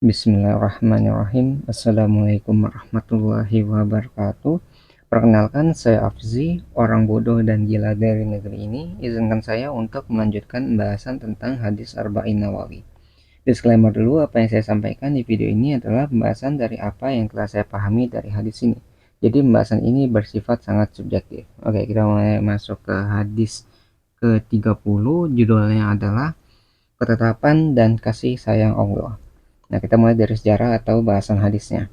Bismillahirrahmanirrahim. Assalamualaikum warahmatullahi wabarakatuh. Perkenalkan, saya Afzi, orang bodoh dan gila dari negeri ini. Izinkan saya untuk melanjutkan pembahasan tentang hadis Arba'in Nawawi. Disclaimer dulu, apa yang saya sampaikan di video ini adalah pembahasan dari apa yang telah saya pahami dari hadis ini. Jadi pembahasan ini bersifat sangat subjektif. Oke, kita mulai masuk ke hadis ke-30. Judulnya adalah Ketetapan dan Kasih Sayang Allah. Nah, kita mulai dari sejarah atau bahasan hadisnya.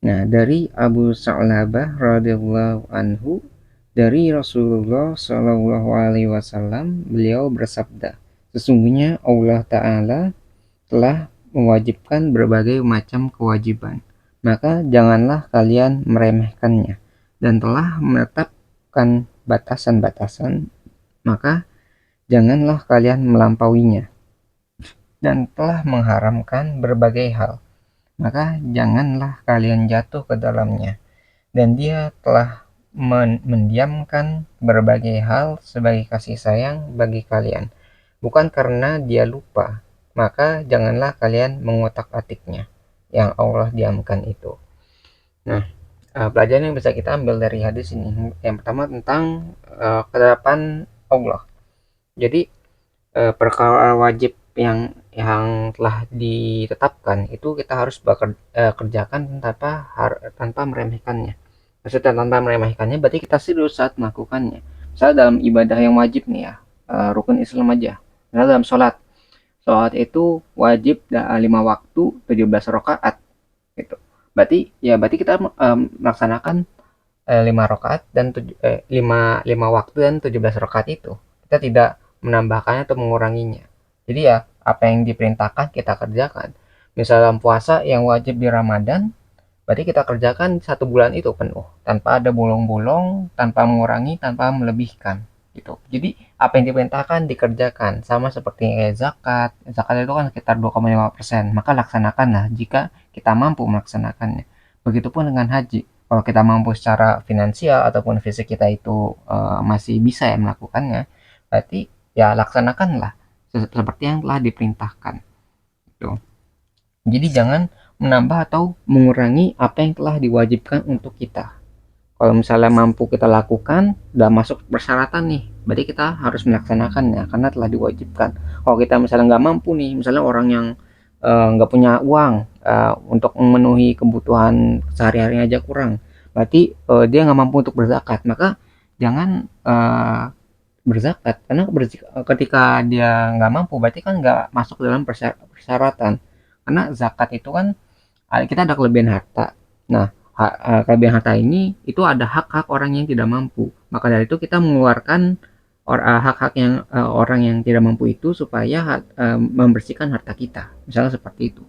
Nah, dari Abu Sa'labah radhiyallahu anhu, dari Rasulullah Shallallahu alaihi wasallam, beliau bersabda, sesungguhnya Allah Ta'ala telah mewajibkan berbagai macam kewajiban, maka janganlah kalian meremehkannya, dan telah menetapkan batasan-batasan, maka janganlah kalian melampauinya, dan telah mengharamkan berbagai hal, maka janganlah kalian jatuh ke dalamnya. Dan dia telah mendiamkan berbagai hal sebagai kasih sayang bagi kalian, bukan karena dia lupa, maka janganlah kalian mengotak-atiknya yang Allah diamkan itu. Nah, pelajaran yang bisa kita ambil dari hadis ini, yang pertama tentang ketetapan Allah. Jadi perkara wajib yang telah ditetapkan itu kita harus kerjakan tanpa meremehkannya. Maksudnya tanpa meremehkannya berarti kita serius saat melakukannya. Misalnya dalam ibadah yang wajib nih ya, rukun Islam aja. Misalnya dalam sholat itu wajib 5 waktu 17 rakaat gitu. Berarti kita melaksanakan 5 rakaat dan 5 waktu dan 17 rakaat itu. Kita tidak menambahkannya atau menguranginya. Jadi ya apa yang diperintahkan kita kerjakan. Misal dalam puasa yang wajib di Ramadan, berarti kita kerjakan 1 bulan itu penuh tanpa ada bolong-bolong, tanpa mengurangi, tanpa melebihkan gitu. Jadi apa yang diperintahkan dikerjakan, sama seperti zakat. Zakat itu kan sekitar 2,5%, maka laksanakanlah jika kita mampu melaksanakannya. Begitupun dengan haji. Kalau kita mampu secara finansial ataupun fisik kita itu masih bisa ya melakukannya, berarti ya laksanakanlah seperti yang telah diperintahkan gitu. Jadi jangan menambah atau mengurangi apa yang telah diwajibkan untuk kita. Kalau misalnya mampu kita lakukan, udah masuk persyaratan nih, berarti kita harus melaksanakannya karena telah diwajibkan. Kalau kita misalnya nggak mampu nih, misalnya orang yang nggak punya uang untuk memenuhi kebutuhan sehari-hari aja kurang, berarti dia nggak mampu untuk berzakat, maka jangan berzakat karena ketika dia nggak mampu berarti kan nggak masuk dalam persyaratan, karena zakat itu kan kita ada kelebihan harta. Nah, kelebihan harta ini itu ada hak-hak orang yang tidak mampu, maka dari itu kita mengeluarkan hak-hak yang orang yang tidak mampu itu supaya membersihkan harta kita, misalnya seperti itu.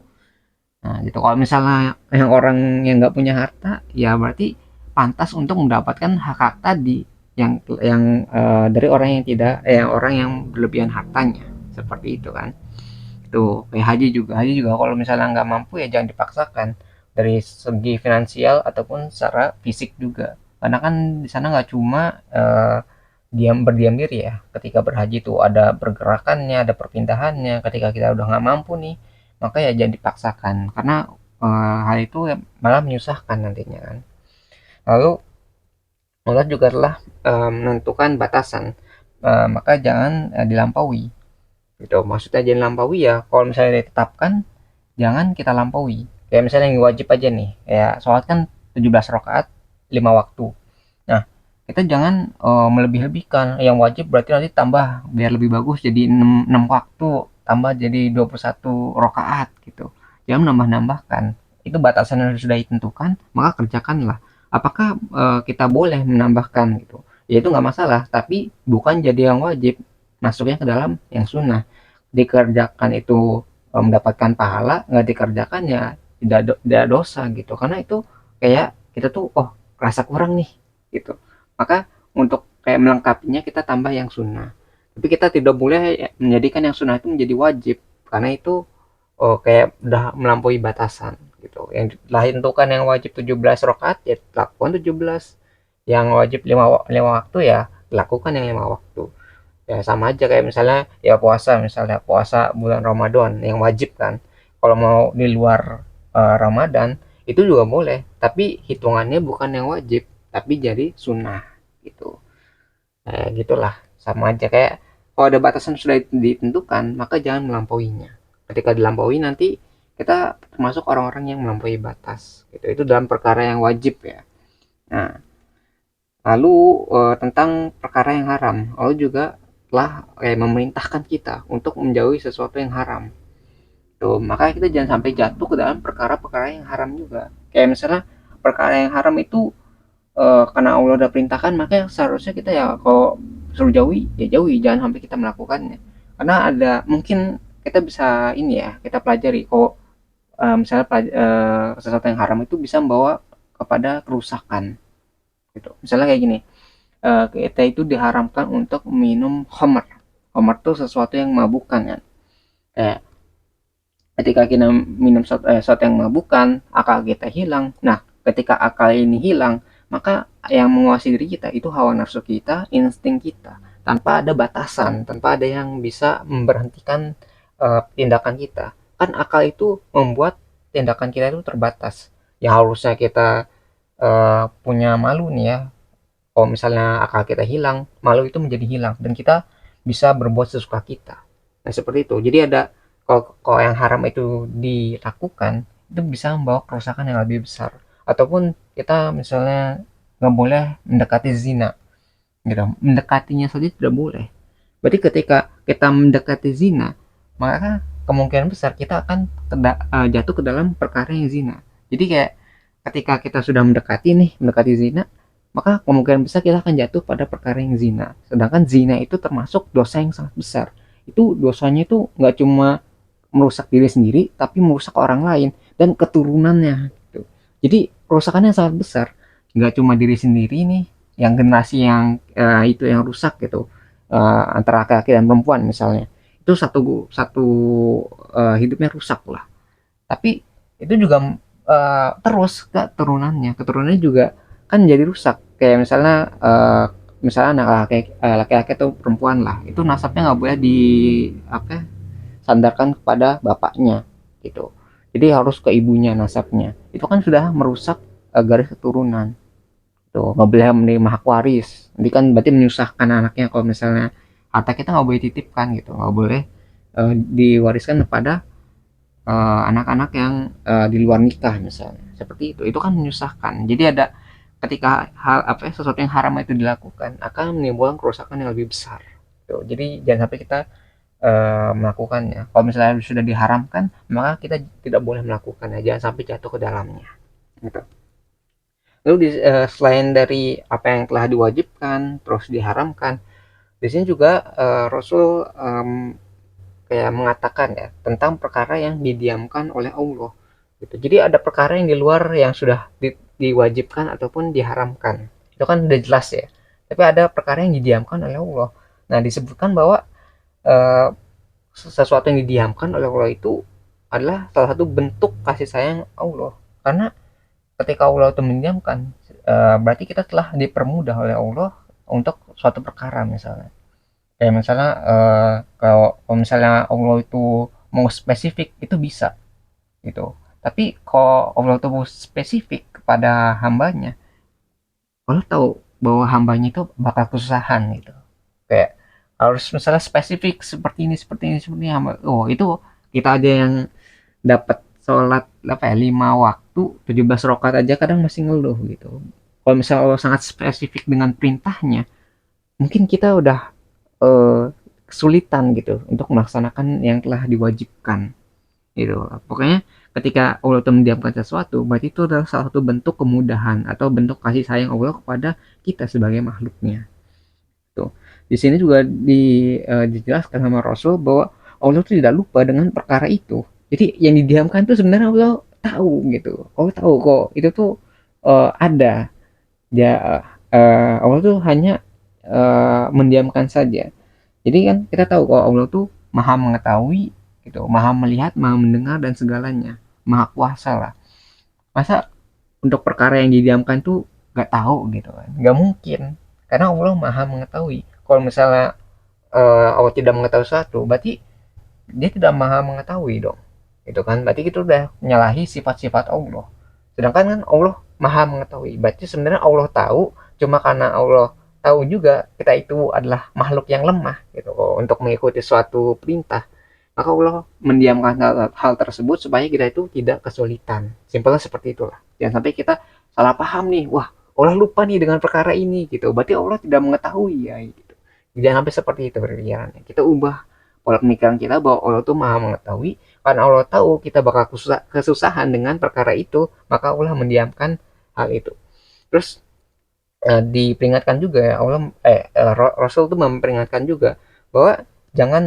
Nah, gitu. Kalau misalnya yang orang yang nggak punya harta, ya berarti pantas untuk mendapatkan hak-hak tadi dari orang yang tidak, orang yang berlebihan hartanya, seperti itu kan. Itu kayak haji juga kalau misalnya nggak mampu ya jangan dipaksakan dari segi finansial ataupun secara fisik juga. Karena kan di sana nggak cuma berdiam diri ya. Ketika berhaji tuh ada pergerakannya, ada perpindahannya. Ketika kita udah nggak mampu nih, maka ya jangan dipaksakan karena hal itu ya malah menyusahkan nantinya kan. Lalu Allah juga telah menentukan batasan, maka jangan dilampaui gitu. Maksudnya jangan lampaui ya, kalau misalnya ditetapkan jangan kita lampaui. Kayak misalnya yang wajib aja nih, kayak sholat kan 17 rakaat 5 waktu. Nah, kita jangan melebih-lebihkan. Yang wajib berarti nanti tambah biar lebih bagus jadi 6 waktu, tambah jadi 21 rakaat gitu. Jangan menambah-nambahkan. Itu batasan yang sudah ditentukan, maka kerjakanlah. Apakah kita boleh menambahkan gitu? Ya itu nggak masalah, tapi bukan jadi yang wajib, masuknya ke dalam yang sunnah. Dikerjakan itu mendapatkan pahala, nggak dikerjakan ya tidak dosa gitu, karena itu kayak kita tuh rasa kurang nih gitu, maka untuk kayak melengkapinya kita tambah yang sunnah, tapi kita tidak boleh menjadikan yang sunnah itu menjadi wajib, karena itu kayak udah melampaui batasan gitu. Yang lain tuh kan yang wajib 17 rakaat ya lakukan 17, yang wajib 5 waktu ya lakukan yang 5 waktu. Ya sama aja kayak misalnya ya puasa, misalnya puasa bulan Ramadan yang wajib kan. kalau mau di luar Ramadan itu juga boleh, tapi hitungannya bukan yang wajib, tapi jadi sunnah gitu. Gitulah, sama aja kayak kalau ada batasan sudah ditentukan, maka jangan melampauinya. Ketika dilampaui nanti kita termasuk orang-orang yang melampaui batas gitu. Itu dalam perkara yang wajib ya. Nah, lalu tentang perkara yang haram, Allah juga telah memerintahkan kita untuk menjauhi sesuatu yang haram. Tuh, maka kita jangan sampai jatuh ke dalam perkara-perkara yang haram juga. Kayak misalnya perkara yang haram itu karena Allah udah perintahkan, maka seharusnya kita ya kalau suruh jauhi ya jauhi, jangan sampai kita melakukannya. Karena ada mungkin kita bisa ini ya, kita pelajari kok misalnya sesuatu yang haram itu bisa membawa kepada kerusakan gitu. Misalnya kayak gini, kita itu diharamkan untuk minum khamr. Khamr itu sesuatu yang mabukkan kan. Kayak ketika kita minum sesuatu yang mabukkan, akal kita hilang. Nah, ketika akal ini hilang, maka yang menguasai diri kita itu hawa nafsu kita, insting kita, tanpa ada batasan, tanpa ada yang bisa memberhentikan tindakan kita. Kan akal itu membuat tindakan kita itu terbatas. Yang harusnya kita punya malu nih ya, kalau misalnya akal kita hilang, malu itu menjadi hilang dan kita bisa berbuat sesuka kita. Nah, seperti itu. Jadi ada kalau yang haram itu dilakukan, itu bisa membawa kerusakan yang lebih besar. Ataupun kita misalnya nggak boleh mendekati zina, gitu. Mendekatinya saja tidak boleh. Berarti ketika kita mendekati zina, maka kemungkinan besar kita akan jatuh ke dalam perkara yang zina. Jadi kayak ketika kita sudah mendekati zina, maka kemungkinan besar kita akan jatuh pada perkara yang zina. Sedangkan zina itu termasuk dosa yang sangat besar. Itu dosanya itu nggak cuma merusak diri sendiri, tapi merusak orang lain dan keturunannya. Gitu. Jadi kerusakannya sangat besar. Nggak cuma diri sendiri nih, yang generasi yang itu yang rusak gitu. Antara laki-laki dan perempuan misalnya. Itu satu satu hidupnya rusak lah. Tapi itu juga terus ke keturunannya juga kan jadi rusak. Kayak misalnya anak laki-laki atau perempuan lah, itu nasabnya nggak boleh di apa sandarkan kepada bapaknya gitu. Jadi harus ke ibunya nasabnya. Itu kan sudah merusak garis keturunan. Tuh, nggak boleh menerima hak waris. Nanti kan berarti menyusahkan anaknya kalau misalnya harta kita nggak boleh titipkan gitu, nggak boleh diwariskan kepada anak-anak yang di luar nikah misalnya. Seperti itu kan menyusahkan. Jadi ada ketika hal sesuatu yang haram itu dilakukan akan menimbulkan kerusakan yang lebih besar. Tuh, jadi jangan sampai kita melakukannya. Kalau misalnya sudah diharamkan, maka kita tidak boleh melakukannya. Jangan sampai jatuh ke dalamnya. Gitu. Lalu selain dari apa yang telah diwajibkan, terus diharamkan, di sini juga Rasul kayak mengatakan ya tentang perkara yang didiamkan oleh Allah. Gitu. Jadi ada perkara yang di luar yang sudah diwajibkan ataupun diharamkan. Itu kan udah jelas ya. Tapi ada perkara yang didiamkan oleh Allah. Nah, disebutkan bahwa eh, sesuatu yang didiamkan oleh Allah itu adalah salah satu bentuk kasih sayang Allah. Karena ketika Allah itu mendiamkan, berarti kita telah dipermudah oleh Allah untuk suatu perkara misalnya. Kayak misalnya kalau misalnya Allah itu mau spesifik itu bisa gitu. Tapi kalau Allah itu mau spesifik kepada hambanya, Allah tahu bahwa hambanya itu bakal kesusahan gitu. Kayak harus misalnya spesifik seperti ini hamba. Oh, itu kita aja yang dapat sholat apa ya 5 waktu 17 rakaat aja kadang masih ngeluh gitu. Kalau misalnya Allah sangat spesifik dengan perintahnya, mungkin kita udah eh, kesulitan gitu untuk melaksanakan yang telah diwajibkan gitu. Pokoknya ketika Allah itu mendiamkan sesuatu, berarti itu adalah salah satu bentuk kemudahan atau bentuk kasih sayang Allah kepada kita sebagai makhluknya. Tuh. Di sini juga dijelaskan sama Rasul bahwa Allah itu tidak lupa dengan perkara itu. Jadi yang didiamkan itu sebenarnya Allah tahu gitu. Allah tahu kok itu tuh ada. Ya Allah tuh hanya mendiamkan saja. Jadi kan kita tahu kalau Allah tuh maha mengetahui gitu, maha melihat, maha mendengar dan segalanya, maha kuasa lah. Masa untuk perkara yang didiamkan tuh nggak tahu gitu kan? Nggak mungkin, karena Allah maha mengetahui. Kalau misalnya Allah tidak mengetahui sesuatu, berarti dia tidak maha mengetahui dong. gitu kan, berarti kita udah menyalahi sifat-sifat Allah. Sedangkan kan Allah maha mengetahui, berarti sebenarnya Allah tahu, cuma karena Allah tahu juga kita itu adalah makhluk yang lemah gitu untuk mengikuti suatu perintah, maka Allah mendiamkan hal tersebut supaya kita itu tidak kesulitan. Simpelnya seperti itulah. Jangan sampai kita salah paham nih, wah Allah lupa nih dengan perkara ini gitu. Berarti Allah tidak mengetahui ya gitu. Jangan sampai seperti itu berpikirannya. Kita ubah pola pemikiran kita bahwa Allah tuh maha mengetahui, karena Allah tahu kita bakal kesusahan dengan perkara itu, maka Allah mendiamkan hal itu. Terus diperingatkan juga ya Allah, Rasul tuh memperingatkan juga bahwa jangan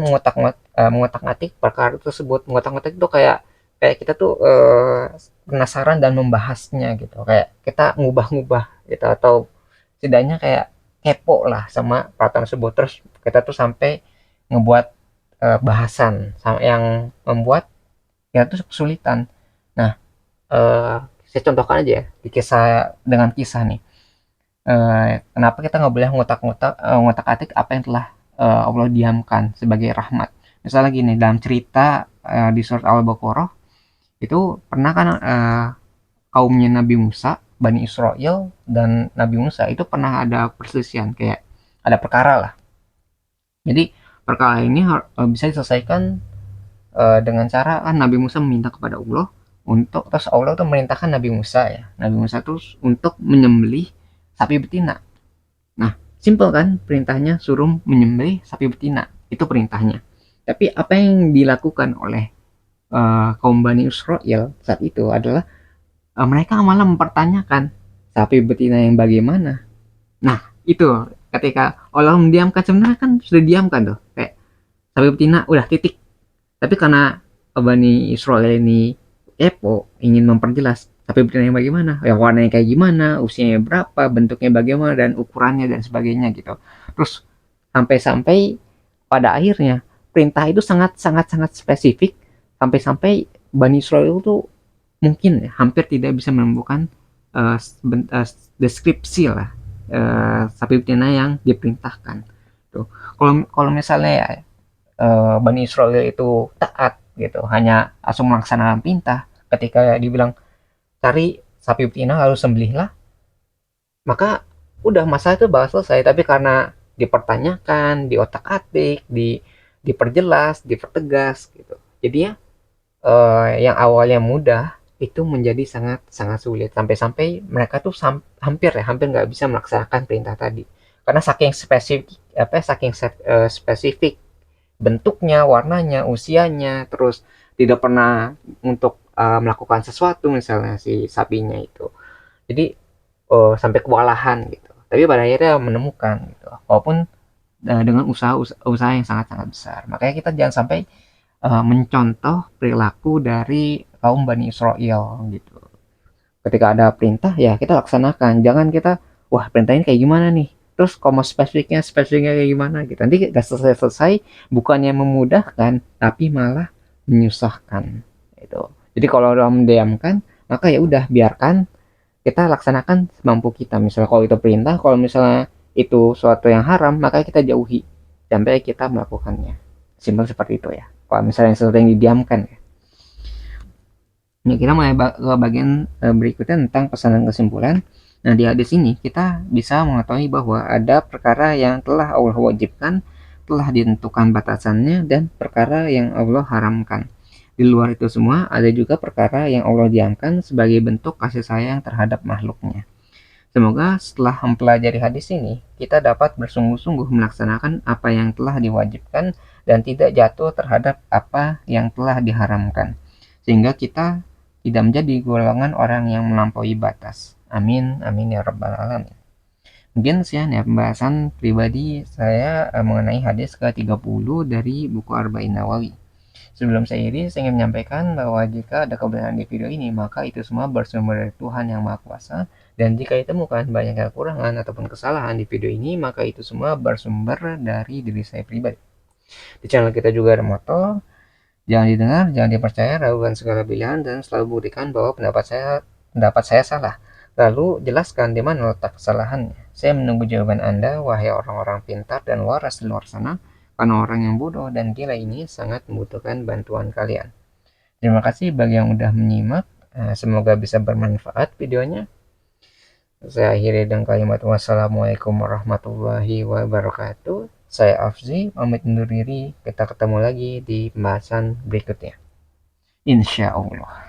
mengotak-ngatik perkara tersebut. Mengotak-ngatik itu kayak kayak kita tuh penasaran dan membahasnya gitu, kayak kita ngubah-ngubah gitu, atau setidaknya kayak kepo lah sama peraturan tersebut, terus kita tuh sampai ngebuat bahasan yang membuat kita tuh kesulitan. Nah, saya contohkan aja ya di kisah, dengan kisah nih. Kenapa kita nggak boleh ngotak-atik apa yang telah Allah diamkan sebagai rahmat. Misalnya gini, dalam cerita di surat Al-Baqarah itu pernah kan kaumnya Nabi Musa, Bani Israel dan Nabi Musa itu pernah ada perselisihan, kayak ada perkara lah. Jadi perkara ini bisa diselesaikan dengan cara kan Nabi Musa meminta kepada Allah untuk, terus Allah tuh merintahkan Nabi Musa ya, Nabi Musa terus untuk menyembelih sapi betina. Nah, simpel kan perintahnya, suruh menyembelih sapi betina. Itu perintahnya. Tapi apa yang dilakukan oleh kaum Bani Israel saat itu adalah mereka malah mempertanyakan sapi betina yang bagaimana. Nah, itu ketika Allah mendiamkan, sebenarnya kan sudah diamkan tuh. Kayak sapi betina udah titik. Tapi karena Bani Israel ini kepo, ingin memperjelas tapi betina yang bagaimana, ya warnanya kayak gimana, usianya berapa, bentuknya bagaimana, dan ukurannya dan sebagainya gitu. Terus sampai-sampai pada akhirnya perintah itu sangat sangat sangat spesifik, sampai-sampai Bani Israel itu mungkin ya, hampir tidak bisa menemukan uh, deskripsi lah sapi betina yang diperintahkan. Tuh. Kalau misalnya ya, Bani Israel itu taat gitu, hanya langsung melaksanakan perintah, ketika dibilang cari sapi betina lalu sembelihlah, maka udah masalah itu bakal selesai. Tapi karena dipertanyakan, diotak-atik, diperjelas, dipertegas gitu, jadinya yang awalnya mudah itu menjadi sangat sangat sulit, sampai-sampai mereka tuh hampir nggak bisa melaksanakan perintah tadi, karena saking spesifik, spesifik bentuknya, warnanya, usianya, terus tidak pernah untuk melakukan sesuatu misalnya si sapinya itu. Jadi sampai kewalahan gitu. Tapi pada akhirnya menemukan gitu. Walaupun dengan usaha yang sangat-sangat besar. Makanya kita jangan sampai mencontoh perilaku dari kaum Bani Israel gitu. Ketika ada perintah ya kita laksanakan. Jangan kita, wah perintahnya kayak gimana nih, terus kalau spesifiknya kayak gimana gitu, nanti gak selesai-selesai, bukannya memudahkan tapi malah menyusahkan itu. Jadi kalau udah mendiamkan, maka ya udah biarkan kita laksanakan semampu kita. Misalnya kalau itu perintah, kalau misalnya itu suatu yang haram, maka kita jauhi sampai kita melakukannya. Simpel seperti itu ya, kalau misalnya sesuatu yang didiamkan ya. Ini kita mulai ke bagian berikutnya tentang pesan dan kesimpulan. Nah, di hadis ini kita bisa mengetahui bahwa ada perkara yang telah Allah wajibkan, telah ditentukan batasannya, dan perkara yang Allah haramkan. Di luar itu semua, ada juga perkara yang Allah diamkan sebagai bentuk kasih sayang terhadap makhluknya. Semoga setelah mempelajari hadis ini, kita dapat bersungguh-sungguh melaksanakan apa yang telah diwajibkan dan tidak jatuh terhadap apa yang telah diharamkan, sehingga kita tidak menjadi golongan orang yang melampaui batas. Amin, amin ya rabbal alamin. Mungkin sekian ya pembahasan pribadi saya mengenai hadis ke-30 dari buku Arba'in Nawawi. Sebelum saya akhiri, saya ingin menyampaikan bahwa jika ada kebenaran di video ini, maka itu semua bersumber dari Tuhan yang Maha Kuasa. Dan jika ditemukan banyak kekurangan ataupun kesalahan di video ini, maka itu semua bersumber dari diri saya pribadi. Di channel kita juga ada moto, jangan didengar, jangan dipercaya, ragukan segala pilihan, dan selalu buktikan bahwa pendapat saya salah. Lalu jelaskan di mana letak kesalahannya. Saya menunggu jawaban Anda, wahai orang-orang pintar dan waras di luar sana, karena orang yang bodoh dan gila ini sangat membutuhkan bantuan kalian. Terima kasih bagi yang udah menyimak. Semoga bisa bermanfaat videonya. Saya akhiri dengan kalimat wassalamualaikum warahmatullahi wabarakatuh. Saya Afzi, pamit undur diri. Kita ketemu lagi di pembahasan berikutnya. Insya Allah.